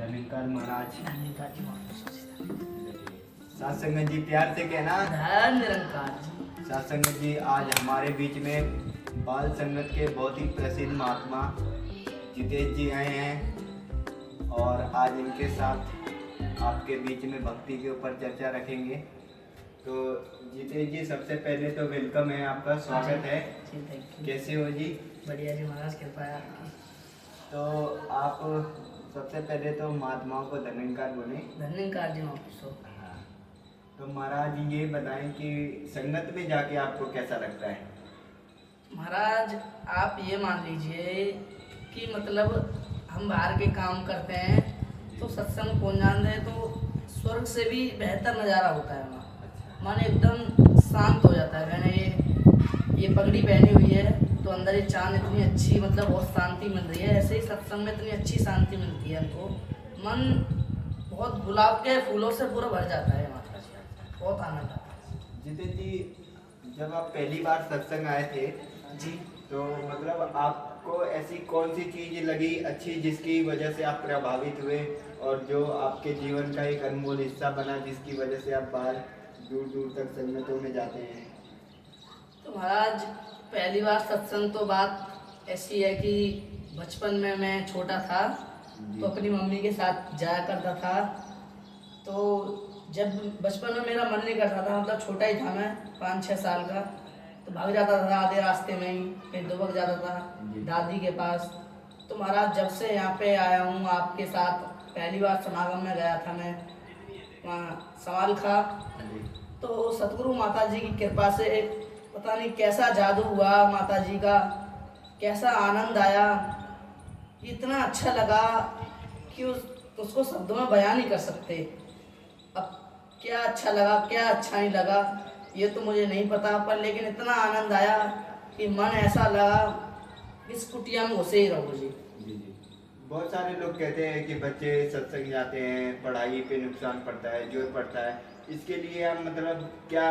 धन्यकार महाराज। साथ संगत जी प्यार से कहना निरंकार। साथ संगत जी आज हमारे बीच में बाल संगत के बहुत ही प्रसिद्ध महात्मा जितेश जी आए हैं और आज इनके साथ आपके बीच में भक्ति के ऊपर चर्चा रखेंगे। तो जितेश जी सबसे पहले तो वेलकम है, आपका स्वागत है। कैसे हो जी? बढ़िया जी महाराज, कृपा है आपकी। तो आप सबसे पहले तो महात्माओं को धन्यकार बोले। धन्यकार जी महाराज। हाँ, तो महाराज ये बताएं कि संगत में जाके आपको कैसा लगता है? महाराज आप ये मान लीजिए कि मतलब हम बाहर के काम करते हैं तो सत्संग कौन जान दे तो स्वर्ग से भी बेहतर नज़ारा होता है वहाँ। मन एकदम शांत हो जाता है। मैंने ये पगड़ी पहनी हुई है तो अंदर ये चांद इतनी अच्छी मतलब बहुत शांति मिल रही है। ऐसे ही सत्संग में इतनी अच्छी शांति मिलती है हमको। मन बहुत गुलाब के फूलों से पूरा भर जाता है वहाँ, बहुत आनंद आता है। जितेश जी जब आप पहली बार सत्संग आए थे जी, तो मतलब आपको ऐसी कौन सी चीज़ लगी अच्छी जिसकी वजह से आप प्रभावित हुए और जो आपके जीवन का एक अनमोल हिस्सा बना जिसकी वजह से आप बाहर दूर दूर तक संगतों में जाते हैं? तो महाराज पहली बार सत्संग तो बात ऐसी है कि बचपन में मैं छोटा था तो अपनी मम्मी के साथ जाया करता था। तो जब बचपन में मेरा मन नहीं करता था, मतलब छोटा ही था मैं 5-6 साल का, तो भाग जाता था आधे रास्ते में ही, फिर दुबक जाता था दादी के पास। तो महाराज जब से यहाँ पे आया हूँ आपके साथ, पहली बार समागम में गया था मैं वहाँ सवाल खा, तो सतगुरु माता जी की कृपा से पता नहीं कैसा जादू हुआ, माता जी का कैसा आनंद आया, इतना अच्छा लगा कि उसको शब्दों में बयान नहीं कर सकते। अब क्या अच्छा लगा क्या अच्छा नहीं लगा ये तो मुझे नहीं पता, पर लेकिन इतना आनंद आया कि मन ऐसा लगा इस कुटिया में घुसे ही रहो जी। बहुत सारे लोग कहते हैं कि बच्चे सत्संग जाते हैं, पढ़ाई पे नुकसान पड़ता है, जोर पड़ता है। इसके लिए आप मतलब क्या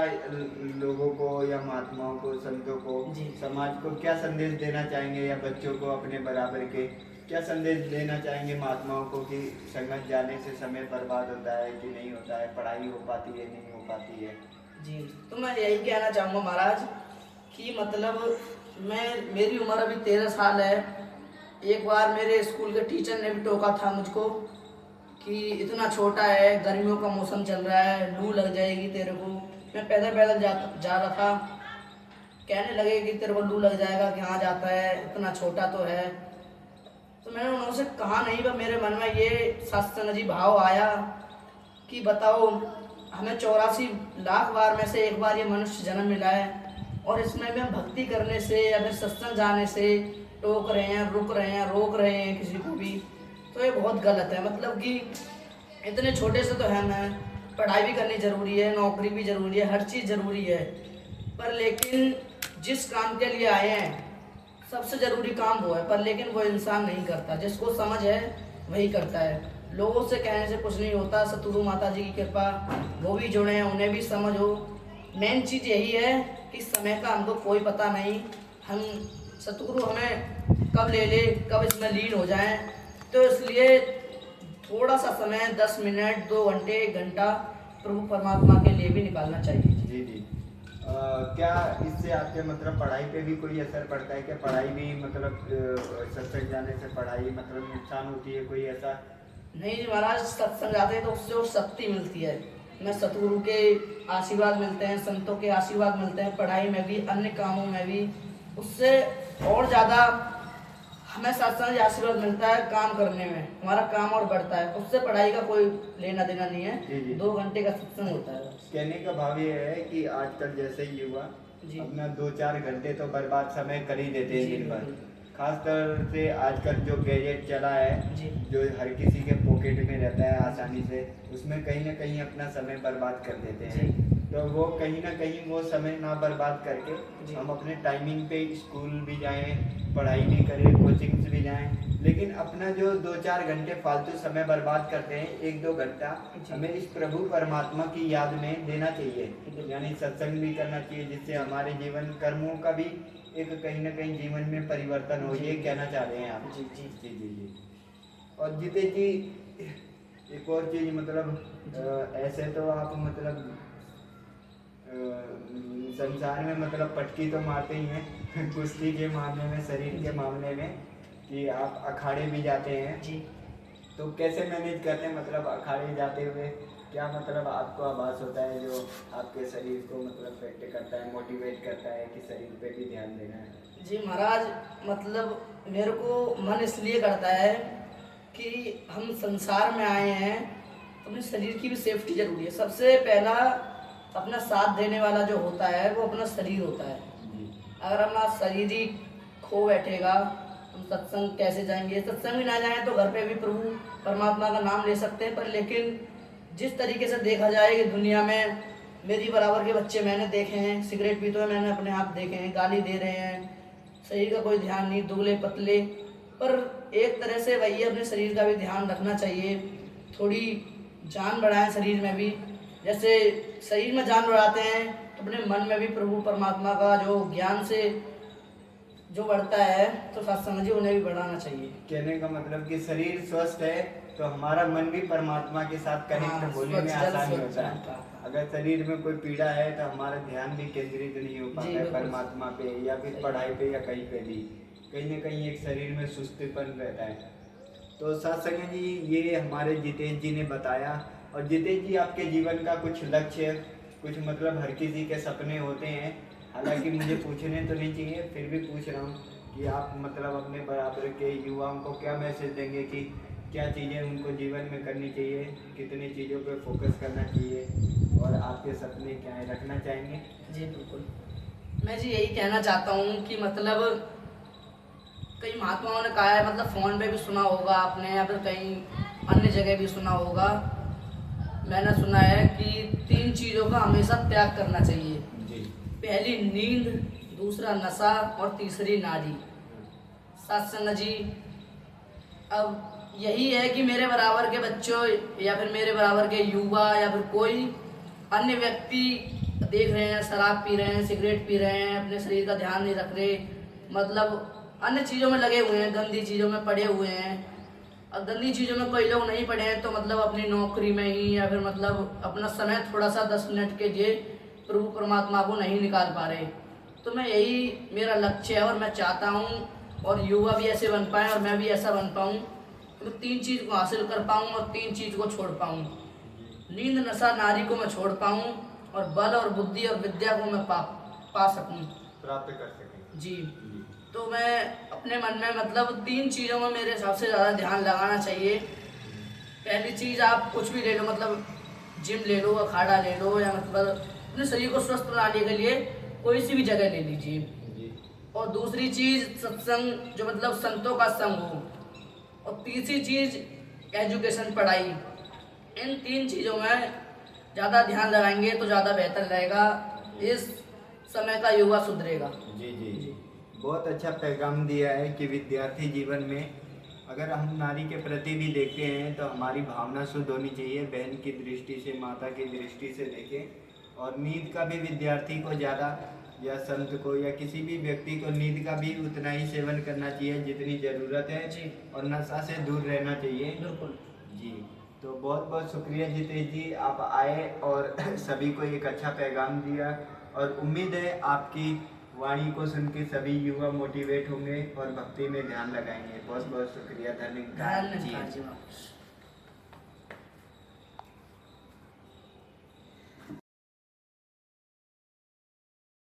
लोगों को या महात्माओं को, संतों को, समाज को क्या संदेश देना चाहेंगे या बच्चों को अपने बराबर के क्या संदेश देना चाहेंगे महात्माओं को कि संगत जाने से समय बर्बाद होता है कि नहीं होता है, पढ़ाई हो पाती है नहीं हो पाती है? जी, तो मैं यही कहना चाहूँगा महाराज कि मतलब मेरी उम्र अभी 13 साल है। एक बार मेरे स्कूल के टीचर ने भी टोका था मुझको कि इतना छोटा है, गर्मियों का मौसम चल रहा है, लू लग जाएगी तेरे को। मैं पैदल पैदल जा रहा था, कहने लगे कि तेरे को लू लग जाएगा, कहाँ जाता है, इतना छोटा तो है। तो मैंने उनसे कहा नहीं, पर मेरे मन में ये सत्संग जी भाव आया कि बताओ हमें 84 लाख बार में से एक बार ये मनुष्य जन्म मिला है और इसमें भी हम भक्ति करने से या फिर सत्संग जाने से टोक रहे हैं, रुक रहे हैं, रोक रहे हैं किसी को भी, तो ये बहुत गलत है। मतलब कि इतने छोटे से तो है ना, पढ़ाई भी करनी ज़रूरी है, नौकरी भी ज़रूरी है, हर चीज़ ज़रूरी है, पर लेकिन जिस काम के लिए आए हैं सबसे ज़रूरी काम वो है, पर लेकिन वो इंसान नहीं करता। जिसको समझ है वही करता है। लोगों से कहने से कुछ नहीं होता। सतगुरु माता जी की कृपा, वो भी जुड़े हैं, उन्हें भी समझ हो। मेन चीज़ यही है कि समय का हमको कोई पता नहीं, हम सतगुरु हमें कब ले कब इसमें लीन हो जाएं, तो इसलिए थोड़ा सा समय 10 मिनट 2 घंटे 1 घंटा प्रभु परमात्मा के लिए भी निकालना चाहिए। जी जी। क्या इससे आपके मतलब पढ़ाई पे भी कोई असर पड़ता है? क्या पढ़ाई भी मतलब सत्संग जाने से पढ़ाई मतलब नुकसान होती है कोई ऐसा? नहीं जी महाराज, सत्संग जाते हैं तो उससे और शक्ति मिलती है। मैं सतगुरु के आशीर्वाद मिलते हैं, संतों के आशीर्वाद मिलते हैं, पढ़ाई में भी अन्य कामों में भी, उससे और ज़्यादा हमें सत्संग आशीर्वाद मिलता है। काम करने में हमारा काम और बढ़ता है, उससे पढ़ाई का कोई लेना देना नहीं है। 2 घंटे का सत्संग होता है। कहने का भाव ये है कि आजकल जैसे युवा अपना 2-4 घंटे तो बर्बाद समय कर ही देते हैं दिन भर। खासकर से आजकल जो गैजेट चला है जो हर किसी के पॉकेट में रहता है आसानी से, उसमें कहीं ना कहीं अपना समय बर्बाद कर देते हैं। तो वो कहीं ना कहीं वो समय ना बर्बाद करके हम अपने टाइमिंग पे स्कूल भी जाएं, पढ़ाई भी करें, कोचिंग्स भी जाएं, लेकिन अपना जो 2-4 घंटे फालतू समय बर्बाद करते हैं, 1-2 घंटा हमें इस प्रभु परमात्मा की याद में देना चाहिए, यानी सत्संग भी करना चाहिए, जिससे हमारे जीवन कर्मों का भी एक कहीं ना कहीं जीवन में परिवर्तन हो। ये कहना चाह रहे हैं आप? जी जी जी जी जी। और जितेश जी, एक और चीज मतलब ऐसे तो आप मतलब संसार में मतलब पटकी तो मारते ही हैं कुश्ती के मामले में, शरीर के मामले में, कि आप अखाड़े भी जाते हैं जी। तो कैसे मैनेज करते हैं मतलब अखाड़े जाते हुए? क्या मतलब आपको आभास होता है जो आपके शरीर को मतलब फिट करता है, मोटिवेट करता है कि शरीर पे भी ध्यान देना है? जी महाराज, मतलब मेरे को मन इसलिए करता है कि हम संसार में आए हैं तो अपने शरीर की भी सेफ्टी जरूरी है। सबसे पहला अपना साथ देने वाला जो होता है वो अपना शरीर होता है। अगर अपना शरीर ही खो बैठेगा, हम सत्संग कैसे जाएंगे? सत्संग भी ना जाए तो घर पे भी प्रभु परमात्मा का नाम ले सकते हैं। पर लेकिन जिस तरीके से देखा जाए कि दुनिया में मेरी बराबर के बच्चे मैंने देखे हैं सिगरेट पीते हुए, मैंने अपने आप देखे हैं, गाली दे रहे हैं, शरीर का कोई ध्यान नहीं, दुबले पतले। पर एक तरह से वही अपने शरीर का भी ध्यान रखना चाहिए, थोड़ी जान बढ़ाएं शरीर में भी। जैसे शरीर में जान बढ़ाते हैं तो अपने मन में भी प्रभु परमात्मा का जो ज्ञान से जो बढ़ता है तो सत्संग जी उन्हें भी बढ़ाना चाहिए। कहने का मतलब कि शरीर स्वस्थ है तो हमारा मन भी परमात्मा के साथ कनेक्ट होने में आसानी होता है। अगर शरीर में कोई पीड़ा है तो हमारा ध्यान भी केंद्रित नहीं हो पाता है परमात्मा पे या फिर पढ़ाई पे या कहीं पे भी, कहीं ना कहीं एक शरीर में सुस्तीपन रहता है। तो सत्संग जी, ये हमारे जितेश जी ने बताया। और जितेश जी, आपके जीवन का कुछ लक्ष्य, कुछ मतलब हर किसी के सपने होते हैं, हालांकि मुझे पूछने तो नहीं चाहिए फिर भी पूछ रहा हूँ कि आप मतलब अपने बराबर के युवाओं को क्या मैसेज देंगे कि क्या चीज़ें उनको जीवन में करनी चाहिए, कितनी चीज़ों पे फोकस करना चाहिए, और आपके सपने क्या है, रखना चाहेंगे? जी बिल्कुल, मैं जी यही कहना चाहता हूँ कि मतलब कई महात्माओं ने कहा है, मतलब फ़ोन पे भी सुना होगा आपने या फिर कहीं अन्य जगह भी सुना होगा, मैंने सुना है कि 3 चीज़ों का हमेशा त्याग करना चाहिए। जी। पहली नींद, दूसरा नशा और तीसरी नारी। सत्संग जी, अब यही है कि मेरे बराबर के बच्चों या फिर मेरे बराबर के युवा या फिर कोई अन्य व्यक्ति देख रहे हैं शराब पी रहे हैं, सिगरेट पी रहे हैं, अपने शरीर का ध्यान नहीं रख रहे, मतलब अन्य चीज़ों में लगे हुए हैं, गंदी चीज़ों में पड़े हुए हैं। और गंदी चीज़ों में कोई लोग नहीं पड़े हैं तो मतलब अपनी नौकरी में ही या फिर मतलब अपना समय थोड़ा सा 10 मिनट के लिए प्रभु परमात्मा को नहीं निकाल पा रहे। तो मैं यही मेरा लक्ष्य है और मैं चाहता हूँ और युवा भी ऐसे बन पाएँ और मैं भी ऐसा बन पाऊँ कि मैं 3 चीज़ को हासिल कर पाऊँ और 3 चीज़ को छोड़ पाऊँ। नींद, नशा, नारी को मैं छोड़ पाऊँ और बल और बुद्धि और विद्या को मैं पा सकूँ, प्राप्त कर सकें। जी। तो मैं अपने मन में मतलब 3 चीज़ों में मेरे सबसे ज़्यादा ध्यान लगाना चाहिए। पहली चीज़, आप कुछ भी ले लो, मतलब जिम ले लो, अखाड़ा ले लो, या मतलब अपने शरीर को स्वस्थ बनाने के लिए कोई सी भी जगह ले लीजिए। और दूसरी चीज़ सत्संग, जो मतलब संतों का संग हो। और तीसरी चीज़ एजुकेशन, पढ़ाई। इन 3 चीज़ों में ज़्यादा ध्यान लगाएंगे तो ज़्यादा बेहतर रहेगा, इस समय का युवा सुधरेगा। जी जी जी, बहुत अच्छा पैगाम दिया है कि विद्यार्थी जीवन में अगर हम नारी के प्रति भी देखते हैं तो हमारी भावना शुद्ध होनी चाहिए, बहन की दृष्टि से, माता की दृष्टि से देखें। और नींद का भी विद्यार्थी को ज़्यादा, या संत को या किसी भी व्यक्ति को नींद का भी उतना ही सेवन करना चाहिए जितनी ज़रूरत है जी। और नशा से दूर रहना चाहिए। बिल्कुल जी। तो बहुत बहुत शुक्रिया जितेश जी, आप आए और सभी को एक अच्छा पैगाम दिया। और उम्मीद है आपकी वाणी को सुन के सभी युवा मोटिवेट होंगे और भक्ति में ध्यान लगाएंगे। बहुत बहुत शुक्रिया, धन्यवाद जी।